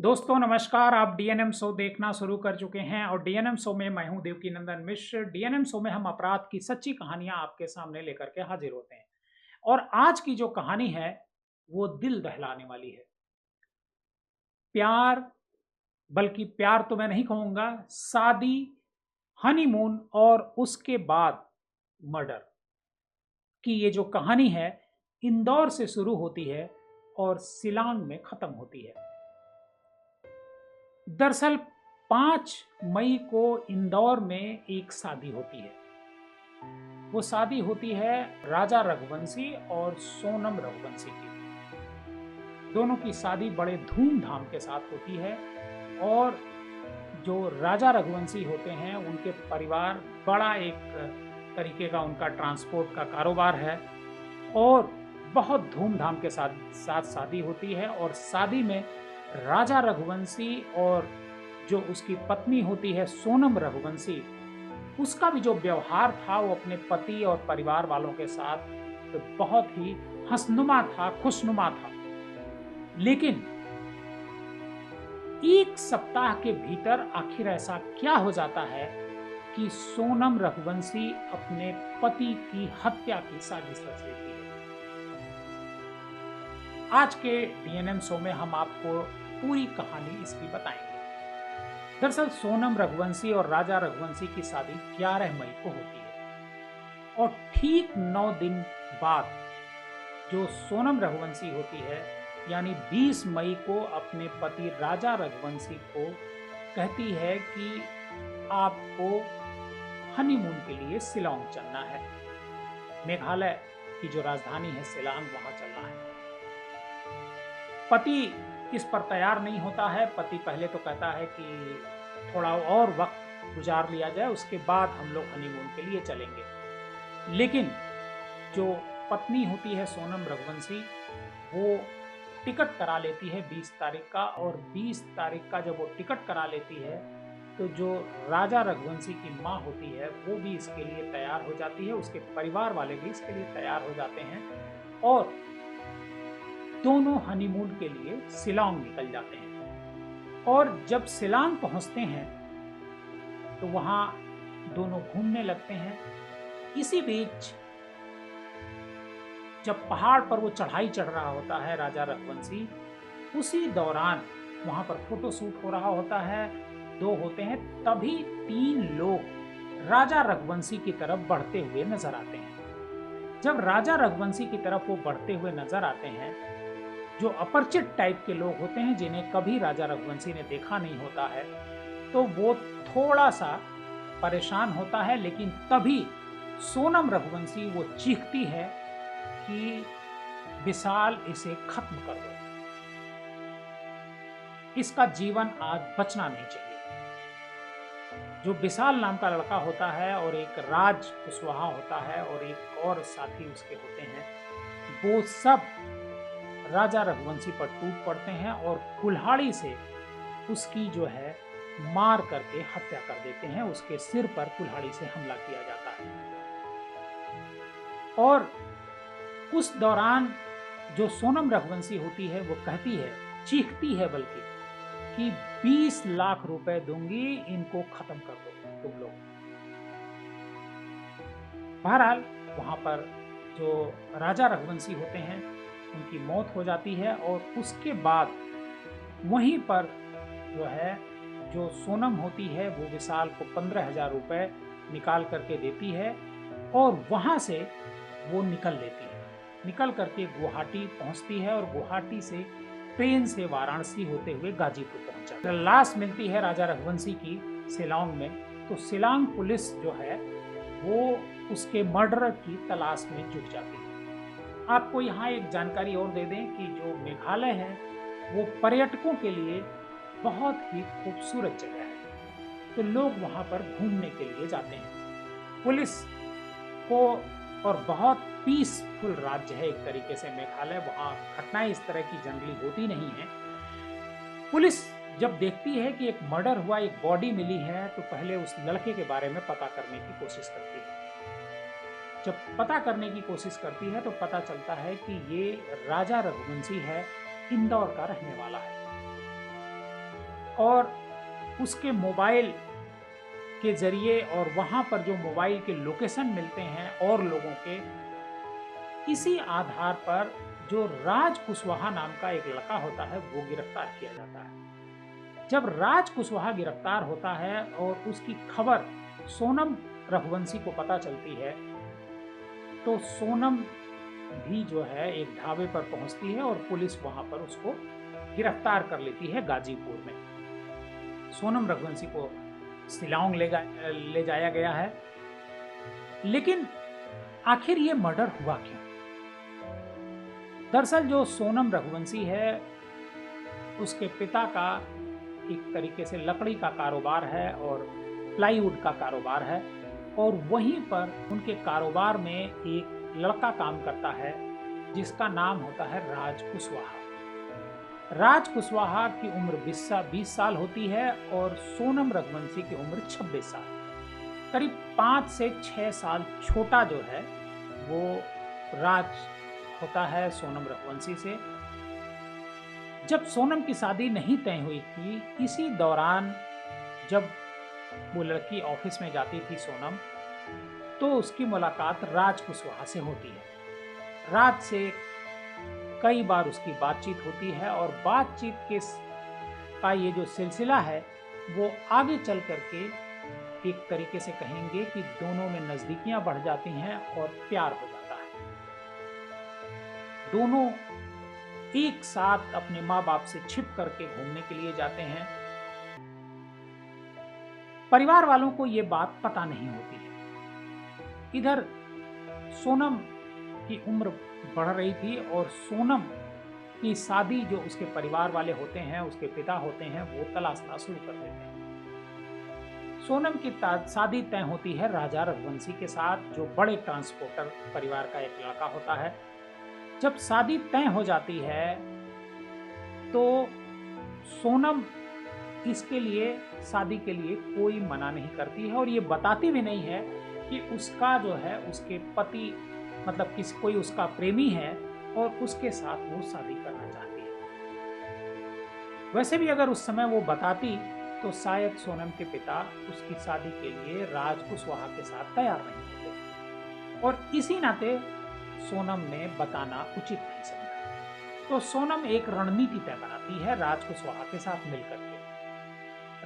दोस्तों नमस्कार। आप डीएनएम शो देखना शुरू कर चुके हैं और डीएनएम शो में मैं हूं देवकीनंदन मिश्र। डीएनएम शो में हम अपराध की सच्ची कहानियां आपके सामने लेकर के हाजिर होते हैं और आज की जो कहानी है वो दिल दहलाने वाली है। प्यार, बल्कि प्यार तो मैं नहीं कहूंगा, शादी, हनीमून और उसके बाद मर्डर की ये जो कहानी है इंदौर से शुरू होती है और शिलांग में खत्म होती है। दरअसल 5 मई को इंदौर में एक शादी होती है। वो शादी होती है राजा रघुवंशी और सोनम रघुवंशी की। दोनों की शादी बड़े धूमधाम के साथ होती है और जो राजा रघुवंशी होते हैं उनके परिवार बड़ा एक तरीके का उनका ट्रांसपोर्ट का कारोबार है और बहुत धूमधाम के साथ साथ शादी होती है। और शादी में राजा रघुवंशी और जो उसकी पत्नी होती है सोनम रघुवंशी, उसका भी जो व्यवहार था वो अपने पति और परिवार वालों के साथ तो बहुत ही हंसनुमा था, खुशनुमा था। लेकिन एक सप्ताह के भीतर आखिर ऐसा क्या हो जाता है कि सोनम रघुवंशी अपने पति की हत्या की साजिश रच लेती है। आज के डीएनएम शो में हम आपको पूरी कहानी इसकी बताएंगे। दरअसल सोनम रघुवंशी और राजा रघुवंशी की शादी 11 मई को होती है और ठीक 9 दिन बाद जो सोनम रघुवंशी होती है यानी 20 मई को अपने पति राजा रघुवंशी को कहती है कि आपको हनीमून के लिए शिलांग चलना है। मेघालय की जो राजधानी है शिलांग, वहां चलना है। पति इस पर तैयार नहीं होता है। पति पहले तो कहता है कि थोड़ा और वक्त गुजार लिया जाए, उसके बाद हम लोग हनीमून के लिए चलेंगे। लेकिन जो पत्नी होती है सोनम रघुवंशी, वो टिकट करा लेती है 20 तारीख का और 20 तारीख का जब वो टिकट करा लेती है तो जो राजा रघुवंशी की माँ होती है वो भी इसके लिए तैयार हो जाती है, उसके परिवार वाले भी इसके लिए तैयार हो जाते हैं और दोनों हनीमून के लिए शिलांग निकल जाते हैं। और जब शिलांग पहुंचते हैं तो वहां दोनों घूमने लगते हैं। इसी बीच जब पहाड़ पर वो चढ़ाई चढ़ रहा होता है राजा रघुवंशी, उसी दौरान वहां पर फोटो शूट हो रहा होता है, दो होते हैं, तभी 3 लोग राजा रघुवंशी की तरफ बढ़ते हुए नजर आते हैं। जब राजा रघुवंशी की तरफ वो बढ़ते हुए नजर आते हैं, जो अपरिचित टाइप के लोग होते हैं जिन्हें कभी राजा रघुवंशी ने देखा नहीं होता है, तो वो थोड़ा सा परेशान होता है। लेकिन तभी सोनम रघुवंशी वो चीखती है कि विशाल, इसे खत्म कर दो, इसका जीवन आज बचना नहीं चाहिए। जो विशाल नाम का लड़का होता है और एक राज कुशवाहा होता है और एक और साथी उसके होते हैं, वो सब राजा रघुवंशी पर टूट पड़ते हैं और कुल्हाड़ी से उसकी जो है मार करके हत्या कर देते हैं। उसके सिर पर कुल्हाड़ी से हमला किया जाता है और उस दौरान जो सोनम रघुवंशी होती है वो कहती है, चीखती है बल्कि, कि 20 लाख रुपए दूंगी, इनको खत्म कर दो तुम लोग। बहरहाल वहां पर जो राजा रघुवंशी होते हैं उनकी मौत हो जाती है और उसके बाद वहीं पर जो है जो सोनम होती है वो विशाल को 15,000 रुपए निकाल करके देती है और वहां से वो निकल लेती है। निकल करके गुवाहाटी पहुंचती है और गुवाहाटी से ट्रेन से वाराणसी होते हुए गाजीपुर पहुंचा। लाश मिलती है राजा रघुवंशी की शिलांग में, तो शिलांग पुलिस जो है वो उसके मर्डरर की तलाश में जुट जाती है। आपको यहाँ एक जानकारी और दे दें कि जो मेघालय है वो पर्यटकों के लिए बहुत ही खूबसूरत जगह है, तो लोग वहाँ पर घूमने के लिए जाते हैं। पुलिस को और बहुत पीसफुल राज्य है एक तरीके से मेघालय, वहाँ घटनाएं इस तरह की जनरली होती नहीं है। पुलिस जब देखती है कि एक मर्डर हुआ, एक बॉडी मिली है, तो पहले उस लड़के के बारे में पता करने की कोशिश करती है। जब पता करने की कोशिश करती है तो पता चलता है कि ये राजा रघुवंशी है, इंदौर का रहने वाला है। और उसके मोबाइल के ज़रिए और वहाँ पर जो मोबाइल के लोकेशन मिलते हैं और लोगों के, इसी आधार पर जो राज कुशवाहा नाम का एक लड़का होता है वो गिरफ्तार किया जाता है। जब राज कुशवाहा गिरफ्तार होता है और उसकी खबर सोनम रघुवंशी को पता चलती है, तो सोनम भी जो है एक ढाबे पर पहुंचती है और पुलिस वहां पर उसको गिरफ्तार कर लेती है गाजीपुर में। सोनम रघुवंशी को शिलांग ले जाया गया है। लेकिन आखिर ये मर्डर हुआ क्यों? दरअसल जो सोनम रघुवंशी है उसके पिता का एक तरीके से लकड़ी का कारोबार है और प्लाईवुड का कारोबार है, और वहीं पर उनके कारोबार में एक लड़का काम करता है जिसका नाम होता है राज कुशवाहा। राज कुशवाहा की उम्र 20 साल होती है और सोनम रघुवंशी की उम्र 26 साल। करीब 5 से 6 साल छोटा जो है वो राज होता है सोनम रघुवंशी से। जब सोनम की शादी नहीं तय हुई थी, इसी दौरान जब वो लड़की ऑफिस में जाती थी सोनम, तो उसकी मुलाकात राज कुशवाहा से होती है। राज से कई बार उसकी बातचीत होती है और बातचीत का ये जो सिलसिला है वो आगे चल करके एक तरीके से कहेंगे कि दोनों में नजदीकियां बढ़ जाती हैं और प्यार हो जाता है। दोनों एक साथ अपने माँ बाप से छिप करके घूमने के लिए जाते हैं। परिवार वालों को ये बात पता नहीं होती है। इधर सोनम की उम्र बढ़ रही थी और सोनम की शादी जो उसके परिवार वाले होते हैं, उसके पिता होते हैं, वो तलाशना शुरू कर देते हैं। सोनम की शादी तय होती है राजा रघुवंशी के साथ, जो बड़े ट्रांसपोर्टर परिवार का एक लड़का होता है। जब शादी तय हो जाती है तो सोनम इसके लिए, शादी के लिए कोई मना नहीं करती है और ये बताती भी नहीं है कि उसका जो है उसके पति मतलब कोई उसका प्रेमी है और उसके साथ वो शादी करना चाहती है। वैसे भी अगर उस समय वो बताती तो शायद सोनम के पिता उसकी शादी के लिए राज कुशवाहा के साथ तैयार नहीं होते, और इसी नाते सोनम ने बताना उचित नहीं समझा। तो सोनम एक रणनीति तय बनाती है राज कुशवाहा के साथ मिलकर के।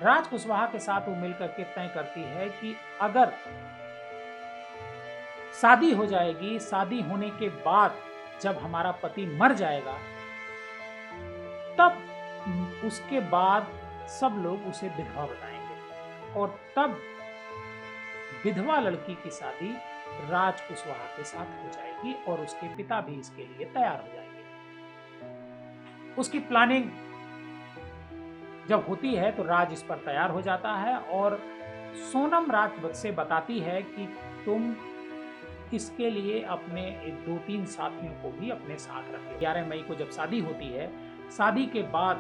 राज कुशवाहा के साथ वो मिलकर के तय करती है कि अगर शादी हो जाएगी, शादी होने के बाद जब हमारा पति मर जाएगा, तब उसके बाद सब लोग उसे विधवा बताएंगे और तब विधवा लड़की की शादी राज कुशवाहा के साथ हो जाएगी और उसके पिता भी इसके लिए तैयार हो जाएंगे। उसकी प्लानिंग जब होती है तो राज इस पर तैयार हो जाता है और सोनम राज से बताती है कि तुम इसके लिए अपने 2-3 साथियों को भी अपने साथ रखें। 11 मई को जब शादी होती है, शादी के बाद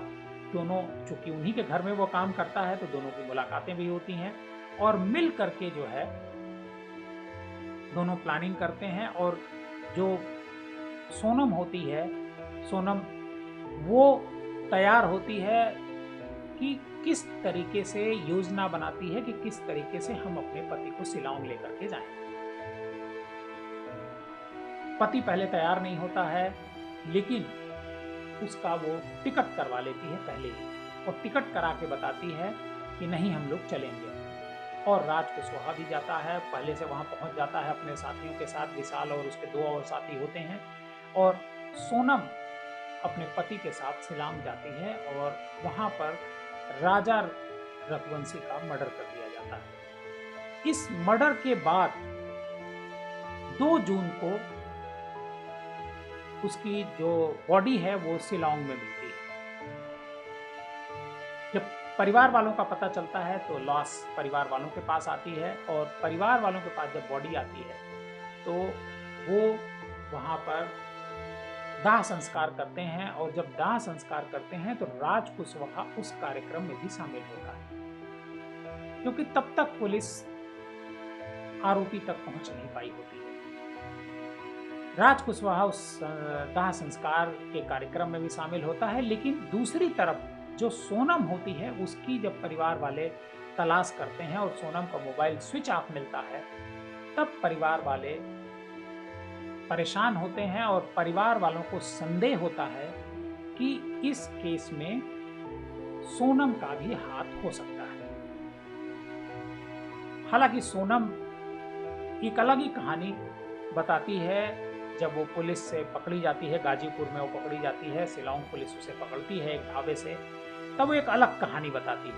दोनों, चूंकि उन्हीं के घर में वो काम करता है, तो दोनों की मुलाकातें भी होती हैं और मिल करके जो है दोनों प्लानिंग करते हैं। और जो सोनम होती है, सोनम वो तैयार होती है कि किस तरीके से योजना बनाती है कि किस तरीके से हम अपने पति को शिलांग लेकर के जाएं। पति पहले तैयार नहीं होता है, लेकिन उसका वो टिकट करवा लेती है पहले ही और टिकट करा के बताती है कि नहीं, हम लोग चलेंगे। और राज कुशवाहा भी जाता है, पहले से वहाँ पहुँच जाता है अपने साथियों के साथ। विशाल और उसके 2 और साथी होते हैं और सोनम अपने पति के साथ शिलांग जाती है और वहाँ पर राजा रघुवंशी का मर्डर कर दिया जाता है। इस मर्डर के बाद 2 जून को उसकी जो बॉडी है वो शिलांग में मिलती है। जब परिवार वालों का पता चलता है तो लाश परिवार वालों के पास आती है और परिवार वालों के पास जब बॉडी आती है तो वो वहाँ पर दाह संस्कार करते हैं और जब दाह संस्कार करते हैं तो राज कुशवाहा उस कार्यक्रम में भी शामिल होता है, क्योंकि तब तक पुलिस आरोपी तक पहुंच नहीं पाई होती है। राज कुशवाहा उस दाह संस्कार के कार्यक्रम में भी शामिल होता है, लेकिन दूसरी तरफ जो सोनम होती है उसकी जब परिवार वाले तलाश करते हैं और सोनम का मोबाइल स्विच ऑफ मिलता है, तब परिवार वाले परेशान होते हैं और परिवार वालों को संदेह होता है कि इस केस में सोनम का भी हाथ हो सकता है। हालांकि सोनम एक अलग ही कहानी बताती है। जब वो पुलिस से पकड़ी जाती है, गाजीपुर में वो पकड़ी जाती है, शिलांग पुलिस उसे पकड़ती है एक ढाबे से, तब वो एक अलग कहानी बताती है।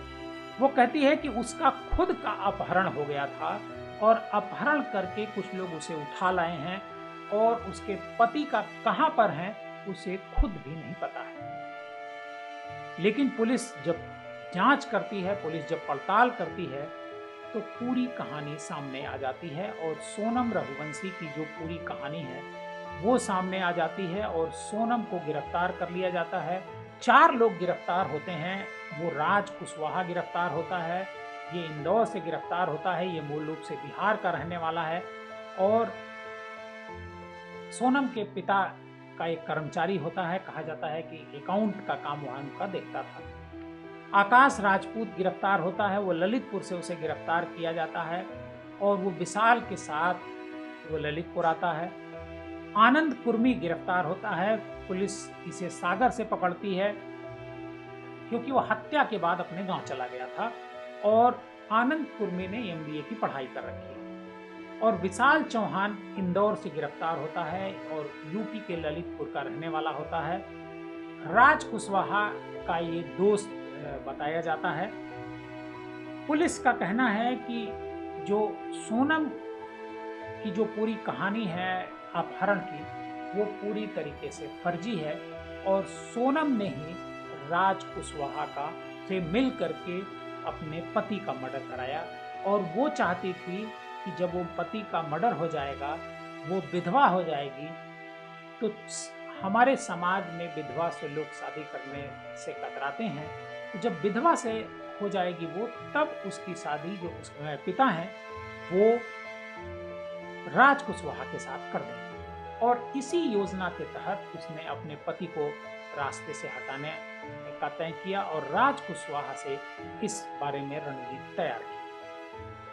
वो कहती है कि उसका खुद का अपहरण हो गया था और अपहरण करके कुछ लोग उसे उठा लाए हैं और उसके पति का कहां पर है उसे खुद भी नहीं पता है। लेकिन पुलिस जब जांच करती है, पुलिस जब पड़ताल करती है, तो पूरी कहानी सामने आ जाती है और सोनम रघुवंशी की जो पूरी कहानी है वो सामने आ जाती है और सोनम को गिरफ्तार कर लिया जाता है। 4 लोग गिरफ्तार होते हैं। वो राज कुशवाहा गिरफ्तार होता है, ये इंदौर से गिरफ्तार होता है, ये मूल रूप से बिहार का रहने वाला है और सोनम के पिता का एक कर्मचारी होता है, कहा जाता है कि अकाउंट का काम वहां उनका देखता था। आकाश राजपूत गिरफ्तार होता है, वो ललितपुर से उसे गिरफ्तार किया जाता है और वो विशाल के साथ वो ललितपुर आता है। आनंद कुर्मी गिरफ्तार होता है, पुलिस इसे सागर से पकड़ती है क्योंकि वो हत्या के बाद अपने गांव चला गया था और आनंद कुर्मी ने एमबीए की पढ़ाई कर रखी है। और विशाल चौहान इंदौर से गिरफ्तार होता है और यूपी के ललितपुर का रहने वाला होता है। राज कुशवाहा का ये दोस्त बताया जाता है। पुलिस का कहना है कि जो सोनम की जो पूरी कहानी है अपहरण की, वो पूरी तरीके से फर्जी है और सोनम ने ही राज कुशवाहा का से मिल करके अपने पति का मर्डर कराया और वो चाहती थी कि जब वो पति का मर्डर हो जाएगा, वो विधवा हो जाएगी, तो हमारे समाज में विधवा से लोग शादी करने से कतराते हैं, तो जब विधवा से हो जाएगी वो, तब उसकी शादी जो उसके पिता हैं वो राज कुशवाहा के साथ कर देंगे। और इसी योजना के तहत उसने अपने पति को रास्ते से हटाने का तय किया और राज कुशवाहा से इस बारे में रणनीति तैयार की।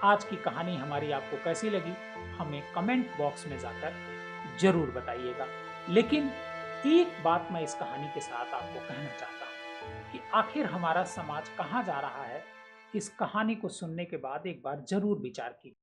आज की कहानी हमारी आपको कैसी लगी, हमें कमेंट बॉक्स में जाकर जरूर बताइएगा। लेकिन एक बात मैं इस कहानी के साथ आपको कहना चाहता हूँ कि आखिर हमारा समाज कहाँ जा रहा है, इस कहानी को सुनने के बाद एक बार जरूर विचार कीजिए।